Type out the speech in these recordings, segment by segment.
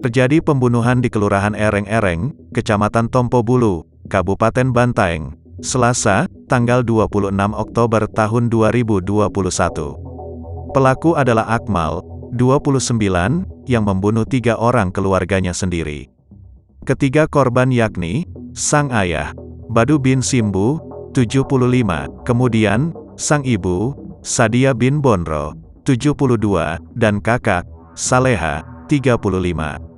Terjadi pembunuhan di Kelurahan Ereng-Ereng, Kecamatan Tompo Bulu, Kabupaten Bantaeng, Selasa, tanggal 26 Oktober tahun 2021. Pelaku adalah Akmal, 29, yang membunuh 3 orang keluarganya sendiri. Ketiga korban yakni, sang ayah, Badu bin Simbu, 75, kemudian, sang ibu, Sadia bin Bonro, 72, dan kakak, Saleha, 35.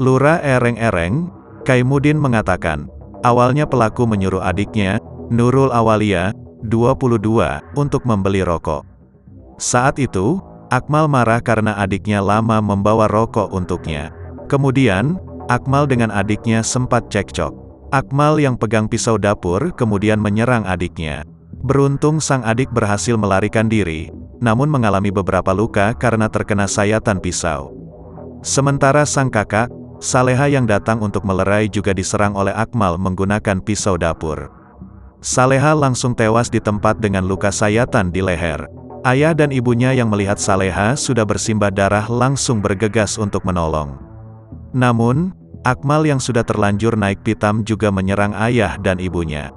Lurah Ereng-Ereng, Kaimudin mengatakan, awalnya pelaku menyuruh adiknya, Nurul Awalia, 22, untuk membeli rokok. Saat itu, Akmal marah karena adiknya lama membawa rokok untuknya. Kemudian, Akmal dengan adiknya sempat cekcok. Akmal yang pegang pisau dapur kemudian menyerang adiknya. Beruntung sang adik berhasil melarikan diri, namun mengalami beberapa luka karena terkena sayatan pisau. Sementara sang kakak, Saleha yang datang untuk melerai juga diserang oleh Akmal menggunakan pisau dapur. Saleha langsung tewas di tempat dengan luka sayatan di leher. Ayah dan ibunya yang melihat Saleha sudah bersimbah darah langsung bergegas untuk menolong. Namun, Akmal yang sudah terlanjur naik pitam juga menyerang ayah dan ibunya.